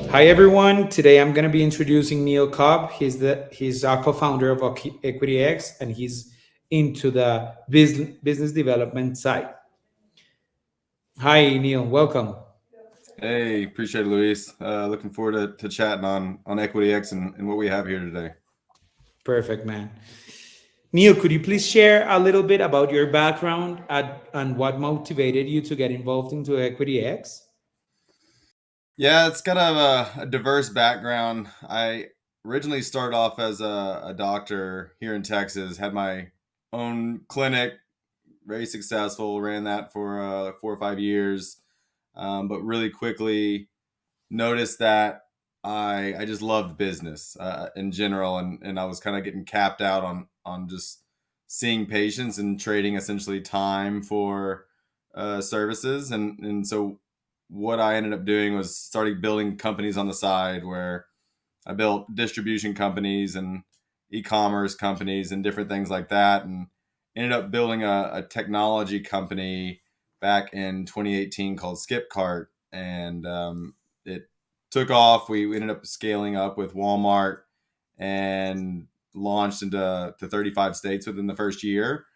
Hi everyone. Today I'm going to be introducing Neal Cobb. He's our co-founder of EquityX, and he's into the business development side. Hi Neal, welcome. Hey, appreciate it, Luis. Looking forward to chatting on EquityX and what we have here today. Perfect, man. Neal, could you please share a little bit about your background and what motivated you to get involved into EquityX? Yeah, it's kind of a diverse background. I originally started off as a doctor here in Texas, had my own clinic, very successful, ran that for 4 or 5 years, but really quickly noticed that I just loved business in general, and I was kind of getting capped out on just seeing patients and trading essentially time for services, and so what I ended up doing was starting building companies on the side where I built distribution companies and e-commerce companies and different things like that, and ended up building a technology company back in 2018 called Skipcart, and it took off. We ended up scaling up with Walmart and launched into 35 states within the first year.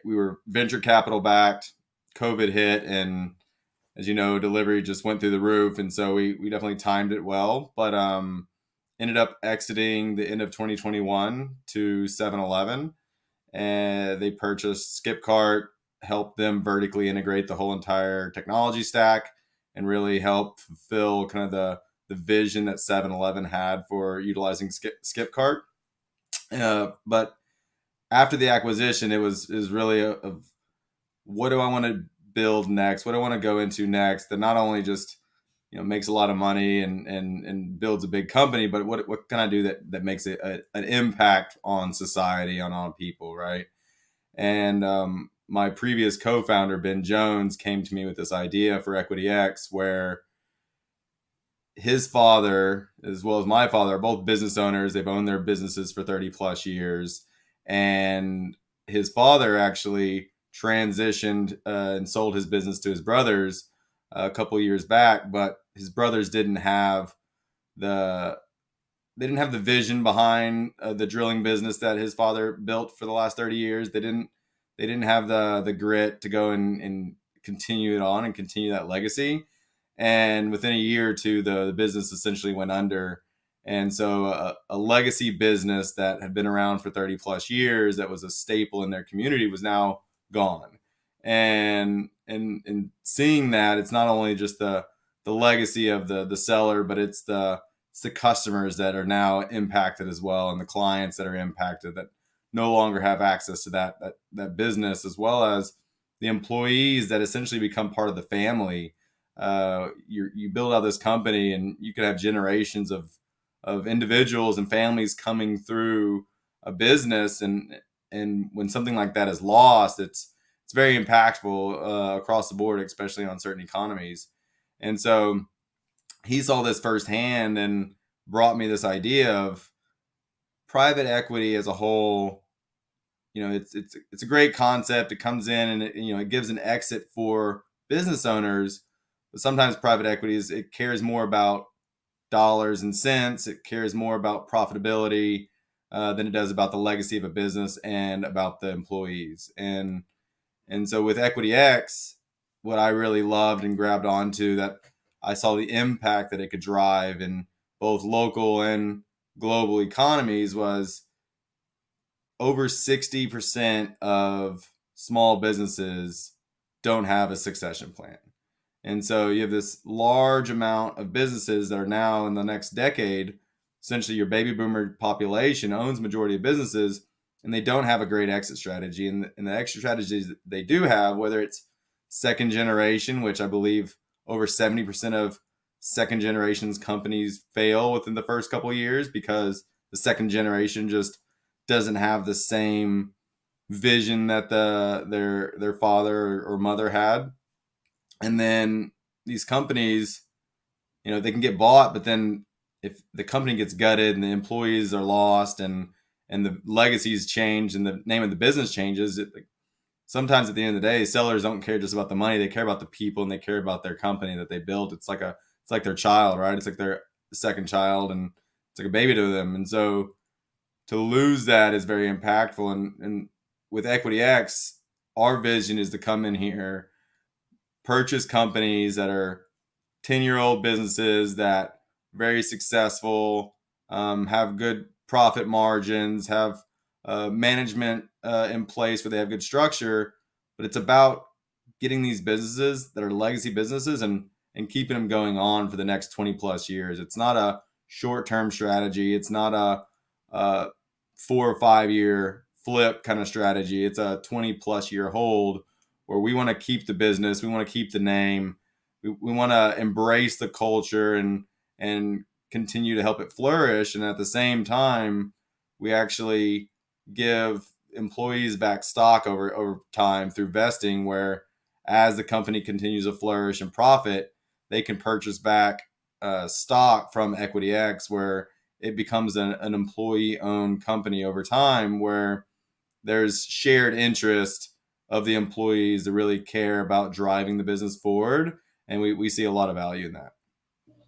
We were venture capital backed. COVID hit, and as you know, delivery just went through the roof, and so we definitely timed it well. But ended up exiting the end of 2021 to 7-Eleven, and they purchased Skipcart, helped them vertically integrate the whole entire technology stack, and really help fulfill kind of the vision that 7-Eleven had for utilizing Skipcart. But after the acquisition, it was really of what do I want to build next? What do I want to go into next? That not only just makes a lot of money and builds a big company, but what can I do that makes it an impact on society, on people, right? And my previous co-founder Ben Jones came to me with this idea for EquityX, where his father as well as my father are both business owners. They've owned their businesses for 30 plus years, and his father actually transitioned and sold his business to his brothers a couple years back, but his brothers the didn't have the vision behind the drilling business that his father built for the last 30 years. They didn't have the grit to go and continue it on and continue that legacy. And within a year or two, the business essentially went under. And so a legacy business that had been around for 30 plus years, that was a staple in their community, was now gone. And seeing that, it's not only just the legacy of the seller, but it's the customers that are now impacted as well, and the clients that are impacted that no longer have access to that business, as well as the employees that essentially become part of the family. You build out this company, and you could have generations of individuals and families coming through a business, and when something like that is lost, it's very impactful across the board, especially on certain economies. And so he saw this firsthand and brought me this idea of private equity as a whole. It's a great concept. It comes in, and it gives an exit for business owners, but sometimes private equities, it cares more about dollars and cents. It cares more about profitability than it does about the legacy of a business and about the employees. And so with EquityX, what I really loved and grabbed onto, that I saw the impact that it could drive in both local and global economies, was over 60% of small businesses don't have a succession plan. And so you have this large amount of businesses that are now, in the next decade, essentially your baby boomer population owns majority of businesses, and they don't have a great exit strategy. And the exit strategies that they do have, whether it's second generation, which I believe over 70% of second generations companies fail within the first couple of years, because the second generation just doesn't have the same vision that their father or mother had. And then these companies, they can get bought, but then if the company gets gutted and the employees are lost, and the legacies change and the name of the business changes, sometimes at the end of the day, sellers don't care just about the money. They care about the people, and they care about their company that they built. It's like their child, right? It's like second child, and it's like a baby to them. And so to lose that is very impactful. And with EquityX, our vision is to come in here, purchase companies that are 10-year-old businesses that are very successful, have good profit margins, have management in place where they have good structure. But it's about getting these businesses that are legacy businesses and keeping them going on for the next 20 plus years. It's not a short-term strategy. It's not a 4 or 5 year flip kind of strategy. It's a 20 plus year hold where we want to keep the business, we want to keep the name, we want to embrace the culture and continue to help it flourish. And at the same time, we actually give employees back stock over time through vesting, where as the company continues to flourish and profit, they can purchase back stock from EquityX, where it becomes an employee owned company over time, where there's shared interest of the employees to really care about driving the business forward. And we see a lot of value in that.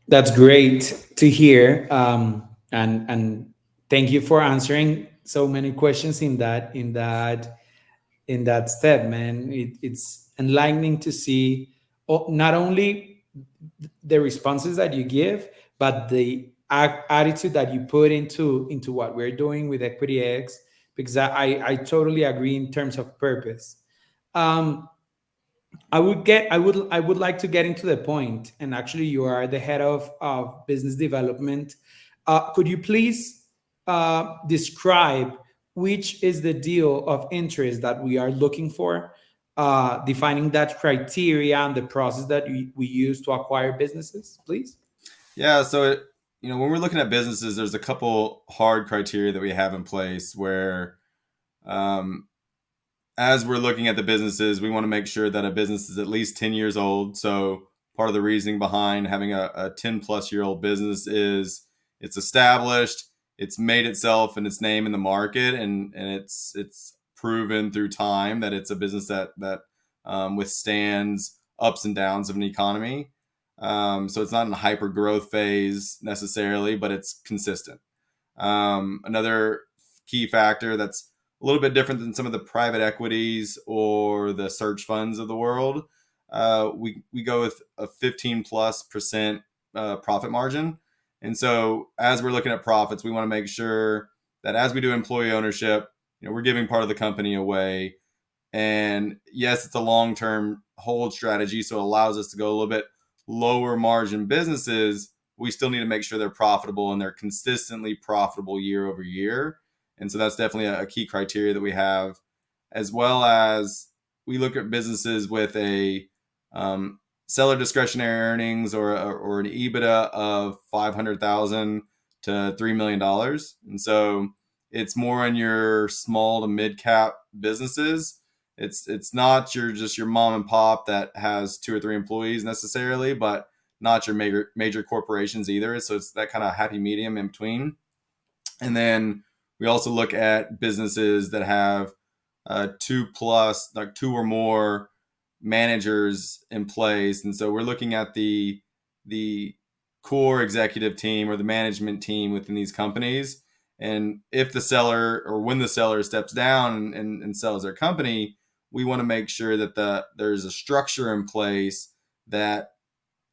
That's great to hear, and thank you for answering so many questions in that step, man. It's enlightening to see, not only the responses that you give, but the attitude that you put into what we're doing with EquityX, because I totally agree in terms of purpose. Um, I would like to get into the point, and actually, you are the head of business development. Could you please describe which is the deal of interest that we are looking for, defining that criteria and the process that we use to acquire businesses, please? Yeah. So, when we're looking at businesses, there's a couple hard criteria that we have in place where, um, as we're looking at the businesses, we want to make sure that a business is at least 10 years old. So part of the reasoning behind having a 10 plus year old business is it's established, it's made itself and its name in the market, and it's proven through time that it's a business that withstands ups and downs of an economy. So it's not in a hyper growth phase necessarily, but it's consistent. Another key factor that's a little bit different than some of the private equities or the search funds of the world. We go with a 15+% profit margin. And so as we're looking at profits, we want to make sure that as we do employee ownership, we're giving part of the company away. And yes, it's a long-term hold strategy, so it allows us to go a little bit lower margin businesses. We still need to make sure they're profitable and they're consistently profitable year over year. And so that's definitely a key criteria that we have, as well as we look at businesses with a seller discretionary earnings or an EBITDA of 500,000 to $3 million. And so it's more in your small to mid cap businesses. It's not just your mom and pop that has 2 or 3 employees necessarily, but not your major corporations either. So it's that kind of happy medium in between. And then we also look at businesses that have like 2 or more managers in place. And so we're looking at the core executive team or the management team within these companies. And if the seller or when the seller steps down and sells their company, we want to make sure that there's a structure in place, that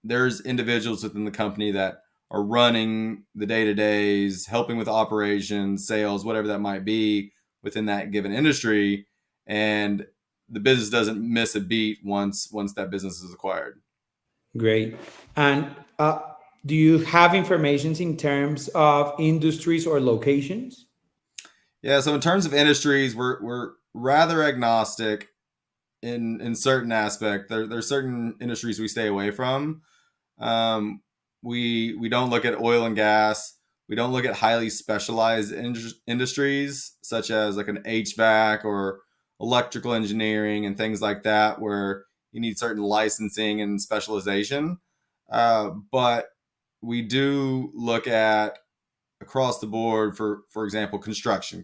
there's individuals within the company that are running the day-to-days, helping with operations, sales, whatever that might be within that given industry, and the business doesn't miss a beat once that business is acquired. Great. And do you have information in terms of industries or locations? Yeah, so in terms of industries, we're rather agnostic in certain aspect. There's certain industries we stay away from. Um, we don't look at oil and gas. We don't look at highly specialized industries such as like an HVAC or electrical engineering and things like that, where you need certain licensing and specialization. But we do look at across the board. For example, construction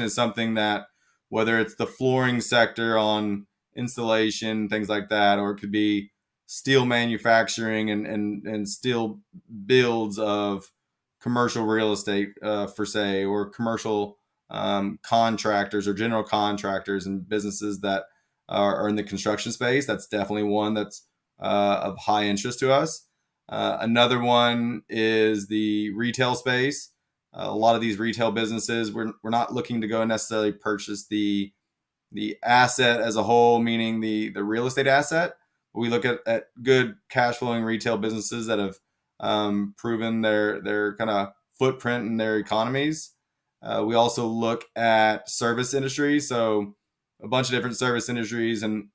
is something that, whether it's the flooring sector on installation, things like that, or it could be steel manufacturing and steel builds of commercial real estate, for say, or commercial contractors or general contractors and businesses that are in the construction space. That's definitely one that's of high interest to us. Another one is the retail space. A lot of these retail businesses, we're not looking to go necessarily purchase the asset as a whole, meaning the real estate asset. We look at good cash flowing retail businesses that have proven their kind of footprint in their economies. We also look at service industries, so a bunch of different service industries and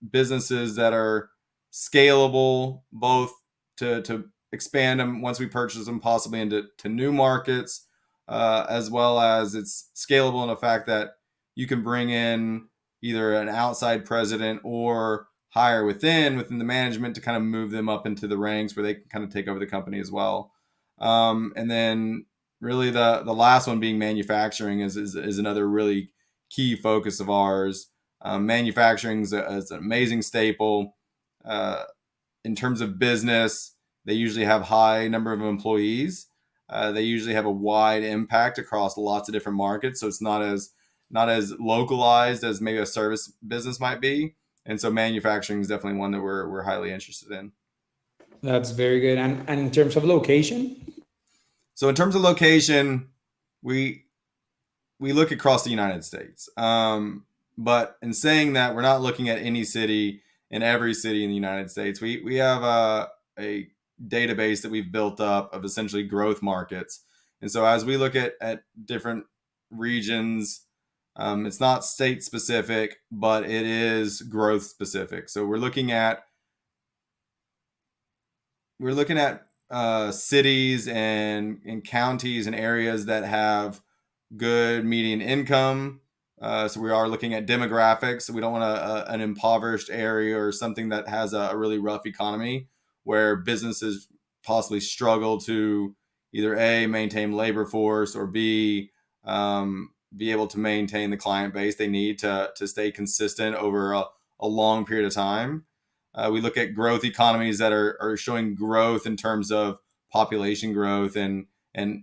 businesses that are scalable, both to expand them once we purchase them, possibly into new markets, as well as it's scalable in the fact that you can bring in either an outside president or hire within the management to kind of move them up into the ranks where they can kind of take over the company as well. And then really the last one being manufacturing is another really key focus of ours. Manufacturing is an amazing staple. In terms of business, they usually have high number of employees. They usually have a wide impact across lots of different markets, so it's not as localized as maybe a service business might be. And so manufacturing is definitely one that we're highly interested in. That's very good. And in terms of location? So in terms of location, we look across the United States. But in saying that, we're not looking at any city in every city in the United States. We have a database that we've built up of essentially growth markets. And so as we look at different regions, it's not state specific, but it is growth specific. So we're looking at cities and counties and areas that have good median income. So we are looking at demographics. So we don't want an impoverished area or something that has a really rough economy where businesses possibly struggle to either A, maintain labor force, or B, be able to maintain the client base they need to stay consistent over a long period of time. We look at growth economies that are showing growth in terms of population growth and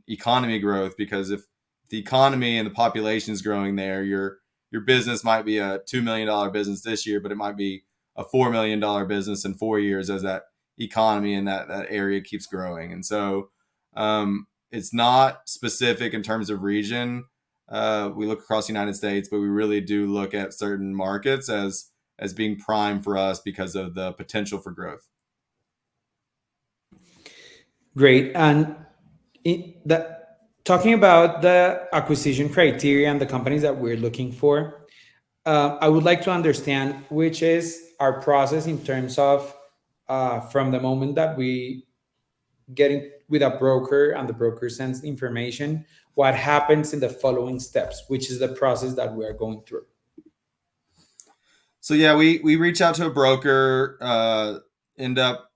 economy growth, because if the economy and the population is growing there, your business might be a $2 million business this year, but it might be a $4 million business in 4 years as that economy in that area keeps growing. And so it's not specific in terms of region. We look across the United States, but we really do look at certain markets as being prime for us because of the potential for growth. Great. And talking about the acquisition criteria and the companies that we're looking for, I would like to understand which is our process in terms of from the moment that we get in with a broker and the broker sends the information, what happens in the following steps, which is the process that we are going through. So yeah, we reach out to a broker, end up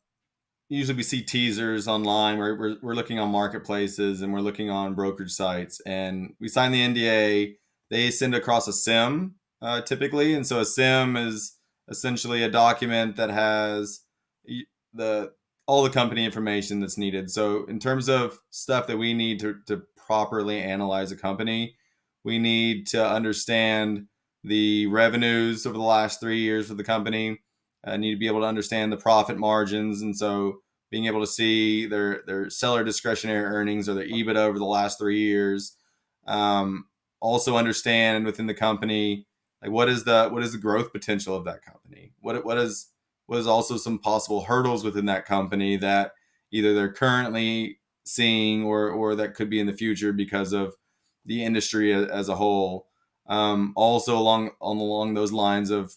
usually we see teasers online. We're looking on marketplaces and we're looking on brokerage sites, and we sign the NDA. They send across a SIM typically, and so a SIM is essentially a document that has all the company information that's needed. So in terms of stuff that we need to properly analyze a company, we need to understand the revenues over the last 3 years of the company. Need to be able to understand the profit margins, and so being able to see their seller discretionary earnings or their EBITDA over the last 3 years. Also understand within the company, like what is the growth potential of that company? What is also some possible hurdles within that company that either they're currently seeing or that could be in the future because of the industry as a whole. Also along those lines of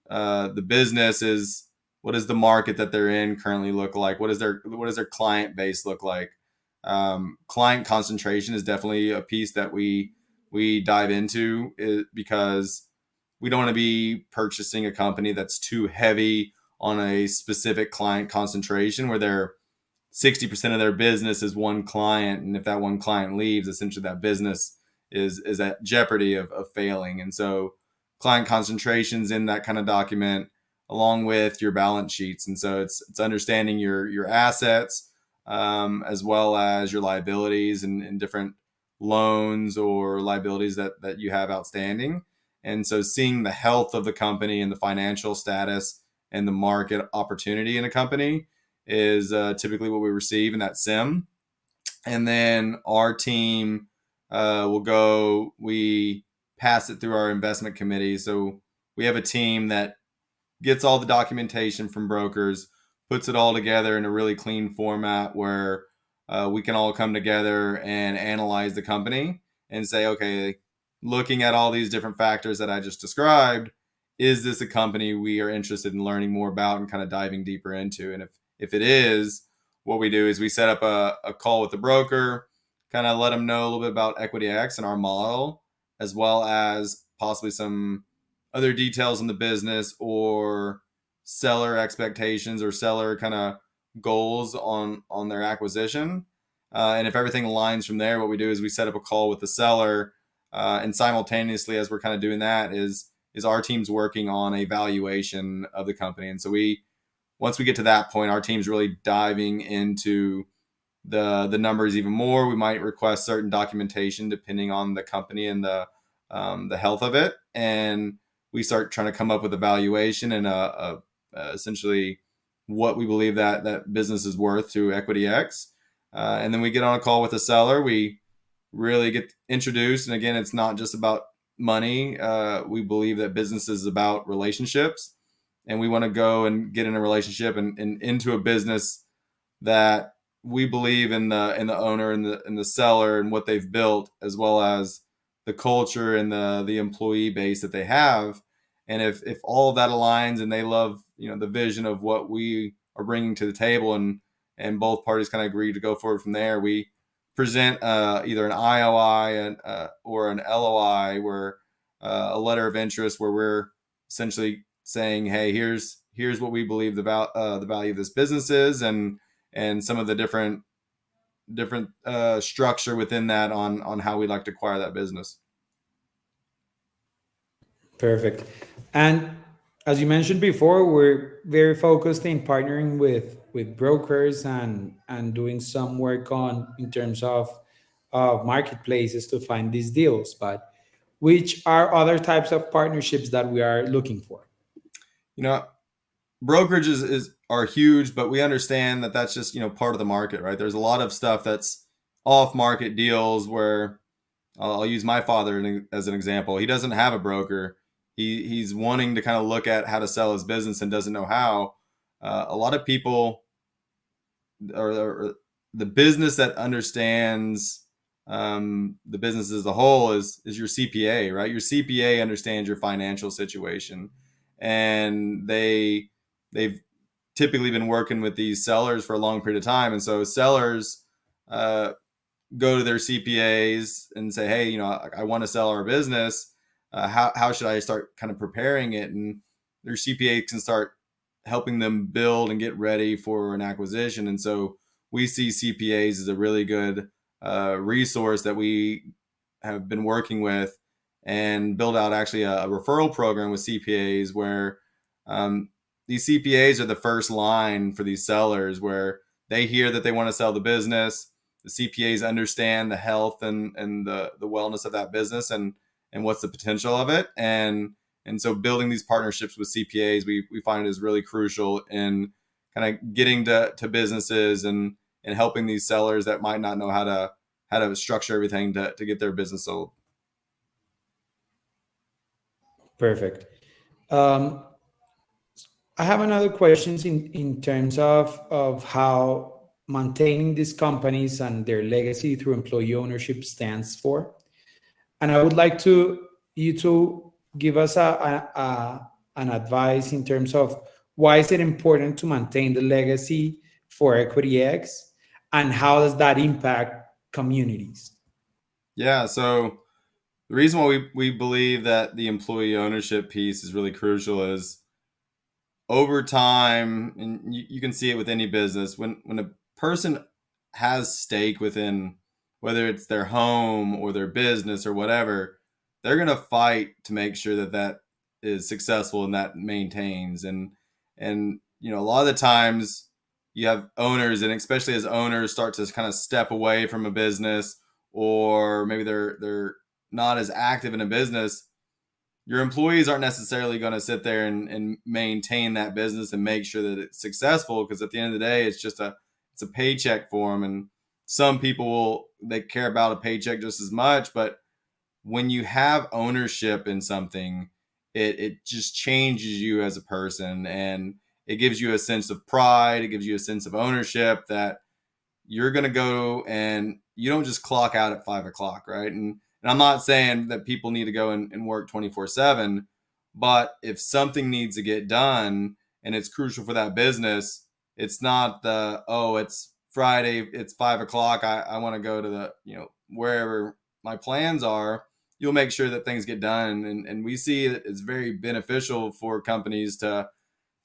the business is, what does the market that they're in currently look like? What does their client base look like? Client concentration is definitely a piece that we dive into, because we don't want to be purchasing a company that's too heavy on a specific client concentration where they're 60% of their business is one client, and if that one client leaves, essentially that business is at jeopardy of failing. And so client concentrations in that kind of document, along with your balance sheets. And so it's understanding your assets, as well as your liabilities and different loans or liabilities that you have outstanding. And so seeing the health of the company and the financial status and the market opportunity in a company is typically what we receive in that sim. And then our team will go, we pass it through our investment committee. So we have a team that gets all the documentation from brokers, puts it all together in a really clean format where we can all come together and analyze the company and say, okay, looking at all these different factors that I just described, is this a company we are interested in learning more about and kind of diving deeper into? And if it is, what we do is we set up a call with the broker, kind of let them know a little bit about EquityX and our model, as well as possibly some other details in the business or seller expectations or seller kind of goals on their acquisition. And if everything aligns from there, what we do is we set up a call with the seller, and simultaneously, as we're kind of doing that, is our team's working on a valuation of the company. And so we once we get to that point, our team's really diving into the numbers even more. We might request certain documentation depending on the company and the health of it, and we start trying to come up with a valuation and essentially what we believe that business is worth to EquityX. And then we get on a call with the seller. We really get introduced, and again, it's not just about money. We believe that business is about relationships, and we want to go and get in a relationship and into a business that we believe in the owner and the seller and what they've built, as well as the culture and the employee base that they have. And if all of that aligns and they love the vision of what we are bringing to the table, and both parties kind of agree to go forward from there, we present either an IOI or an LOI, where a letter of interest, where we're essentially saying, hey, here's what we believe the value of this business is, and some of the different structure within that on how we'd like to acquire that business. Perfect. And as you mentioned before, we're very focused in partnering with brokers and doing some work on in terms of marketplaces to find these deals. But which are other types of partnerships that we are looking for? You know, brokerages are huge, but we understand that that's just part of the market, right? There's a lot of stuff that's off market deals where I'll use my father as an example. He doesn't have a broker. He's wanting to kind of look at how to sell his business and doesn't know how. A lot of people, or the business that understands the business as a whole is your CPA, right? Your CPA understands your financial situation, and they've typically been working with these sellers for a long period of time, and so sellers go to their CPAs and say, hey, I want to sell our business. How should I start kind of preparing it? And their CPA can start helping them build and get ready for an acquisition. And so we see CPAs as a really good resource that we have been working with, and build out actually a referral program with CPAs where these CPAs are the first line for these sellers, where they hear that they want to sell the business. The CPAs understand the health and the wellness of that business, and what's the potential of it. And so building these partnerships with CPAs, we find is really crucial in kind of getting to businesses and helping these sellers that might not know how to structure everything to get their business sold. Perfect. Um, I have another questions in terms of how maintaining these companies and their legacy through employee ownership stands for. And I would like to you to give us an advice in terms of why is it important to maintain the legacy for EquityX, and how does that impact communities? Yeah. So the reason why we believe that the employee ownership piece is really crucial is, over time, and you can see it with any business, when a person has stake within, whether it's their home or their business or whatever, they're going to fight to make sure that is successful and that maintains. And a lot of the times you have owners, and especially as owners start to kind of step away from a business, or maybe they're not as active in a business, your employees aren't necessarily going to sit there and maintain that business and make sure that it's successful, because at the end of the day it's a paycheck for them. And some people they care about a paycheck just as much, but when you have ownership in something, it just changes you as a person, and it gives you a sense of pride, it gives you a sense of ownership, that you're going to go and you don't just clock out at 5 o'clock, right? And I'm not saying that people need to go and work 24/7, but if something needs to get done and it's crucial for that business, it's not oh, it's Friday, it's 5 o'clock, I want to go to the, wherever my plans are. You'll make sure that things get done. And we see it's very beneficial for companies to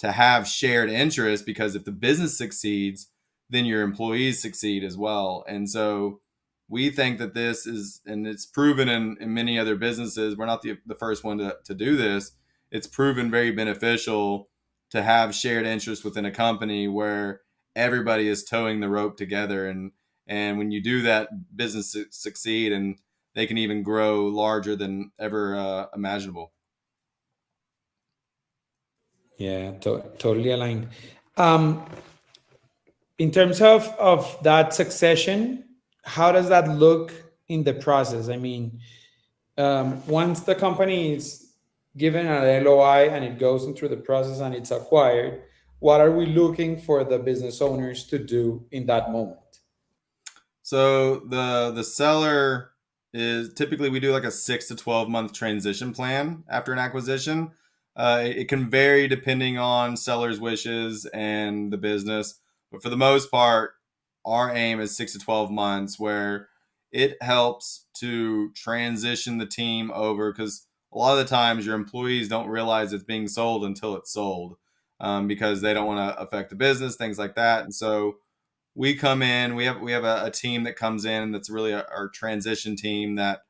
have shared interest, because if the business succeeds, then your employees succeed as well. And so we think that this is, and it's proven in many other businesses, we're not the first one to do this. It's proven very beneficial to have shared interest within a company where everybody is towing the rope together. And when you do that, business succeed, and they can even grow larger than ever imaginable. Yeah, totally aligned. Um, in terms of that succession, how does that look in the process? I mean, once the company is given an LOI and it goes into the process and it's acquired, what are we looking for the business owners to do in that moment? So the seller is typically, we do like a 6 to 12 month transition plan after an acquisition. It can vary depending on seller's wishes and the business, but for the most part, our aim is 6 to 12 months, where it helps to transition the team over, because a lot of the times your employees don't realize it's being sold until it's sold, because they don't want to affect the business, things like that. And so we come in, we have a team that comes in that's really our transition team, that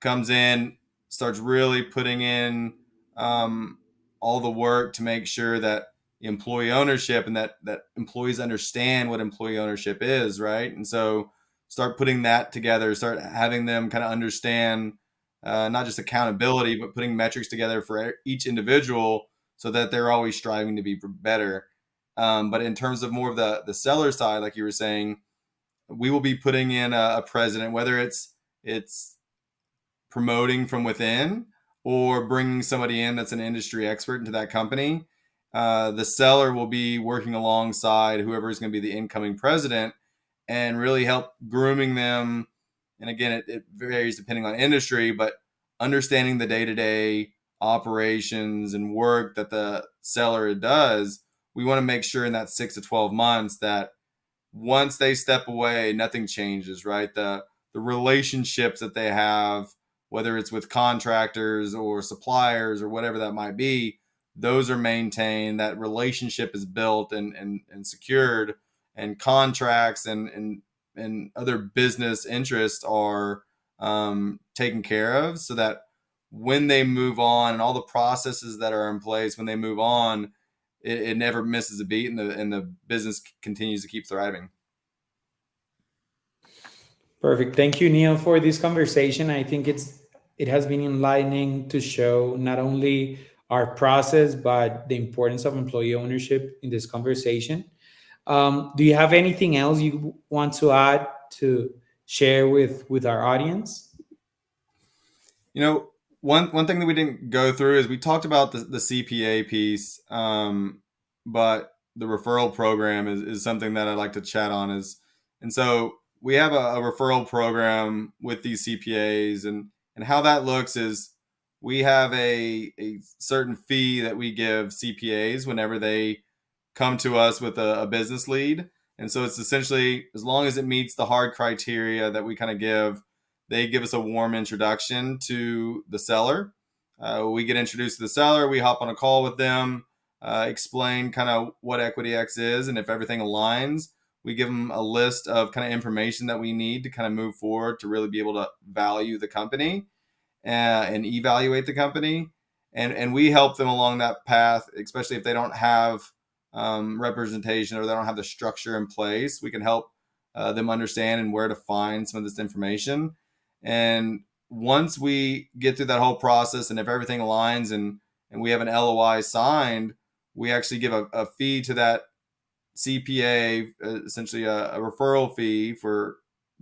comes in, starts really putting in um, all the work to make sure that employee ownership, and that employees understand what employee ownership is, right? And so start putting that together, start having them kind of understand not just accountability, but putting metrics together for each individual, so that they're always striving to be better. But in terms of more of the seller side, like you were saying, we will be putting in a president, whether it's promoting from within or bringing somebody in that's an industry expert into that company. The seller will be working alongside whoever is going to be the incoming president, and really help grooming them. And again, it varies depending on industry, but understanding the day-to-day operations and work that the seller does, we want to make sure in that 6 to 12 months that once they step away, nothing changes, right? The relationships that they have, whether it's with contractors or suppliers or whatever that might be, those are maintained. That relationship is built and secured, and contracts and other business interests are taken care of, so that when they move on, and all the processes that are in place when they move on, it never misses a beat, and the business continues to keep thriving. Perfect. Thank you, Neil, for this conversation. I think it has been enlightening to show not only our process but the importance of employee ownership in this conversation. Do you have anything else you want to add to share with our audience? You know, one thing that we didn't go through is we talked about the CPA piece, but the referral program is something that I'd like to chat on. And so we have a referral program with these CPAs, and how that looks is we have a certain fee that we give CPAs whenever they come to us with a business lead. And so it's essentially, as long as it meets the hard criteria that we kind of give, they give us a warm introduction to the seller. We get introduced to the seller. We hop on a call with them, explain kind of what EquityX is, and if everything aligns, we give them a list of kind of information that we need to kind of move forward to really be able to value the company and evaluate the company. and we help them along that path, especially if they don't have representation or they don't have the structure in place. We can help them understand and where to find some of this information. And once we get through that whole process, and if everything aligns and we have an LOI signed, we actually give a fee to that CPA, essentially a referral fee for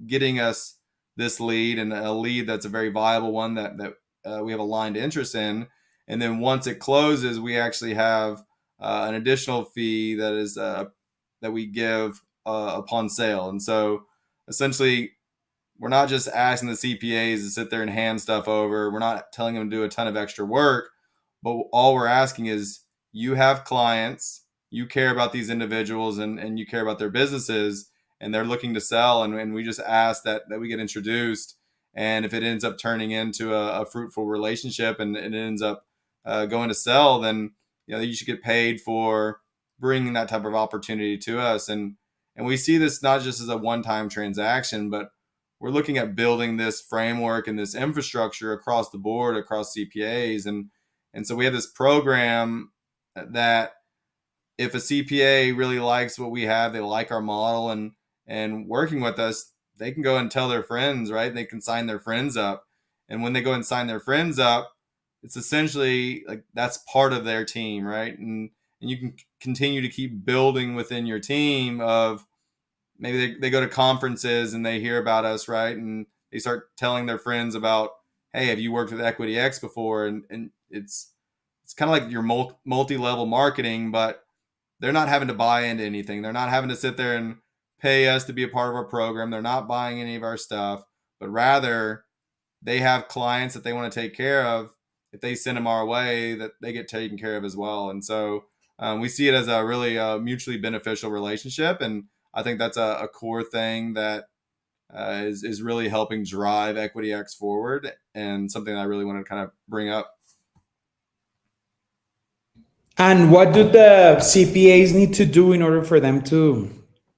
getting us this lead, and a lead that's a very viable one that we have aligned interest in. And then once it closes, we actually have an additional fee that is that we give upon sale. And so essentially, we're not just asking the CPAs to sit there and hand stuff over. We're not telling them to do a ton of extra work, but all we're asking is, you have clients, you care about these individuals, and you care about their businesses, and they're looking to sell. And we just ask that we get introduced. And if it ends up turning into a fruitful relationship, and it ends up going to sell, then you should get paid for bringing that type of opportunity to us. And we see this not just as a one-time transaction, but we're looking at building this framework and this infrastructure across the board, across CPAs. And so we have this program that if a CPA really likes what we have, they like our model, and working with us, they can go and tell their friends, right? They can sign their friends up. And when they go and sign their friends up, it's essentially like that's part of their team, right? And you can continue to keep building within your team of, maybe they go to conferences and they hear about us, right? And they start telling their friends about, hey, have you worked with EquityX before? And it's kind of like your multi-level marketing, but they're not having to buy into anything. They're not having to sit there and pay us to be a part of our program. They're not buying any of our stuff, but rather they have clients that they want to take care of. If they send them our way, that they get taken care of as well. And so we see it as a really mutually beneficial relationship. And I think that's a core thing that is really helping drive EquityX forward, and something that I really want to kind of bring up. And what do the CPAs need to do in order for them to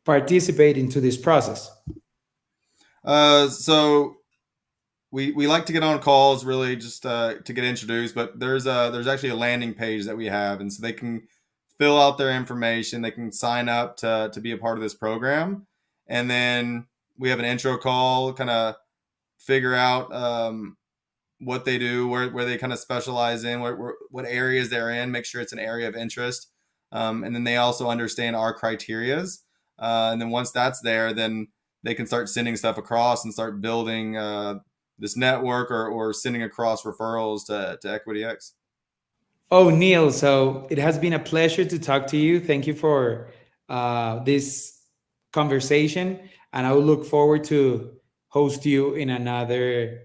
participate into this process? So we like to get on calls, really just to get introduced, but there's actually a landing page that we have, and so they can fill out their information, they can sign up to be a part of this program, and then we have an intro call, kind of figure out what they do, where they kind of specialize in, what areas they're in, make sure it's an area of interest, and then they also understand our criterias, and then once that's there, then they can start sending stuff across and start building this network, or sending across referrals to EquityX. Oh, Neil, so it has been a pleasure to talk to you. Thank you for this conversation, and I will look forward to host you in another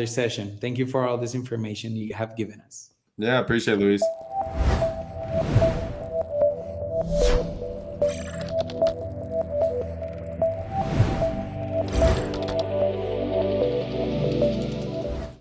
session. Thank you for all this information you have given us. Yeah, appreciate it, Luis.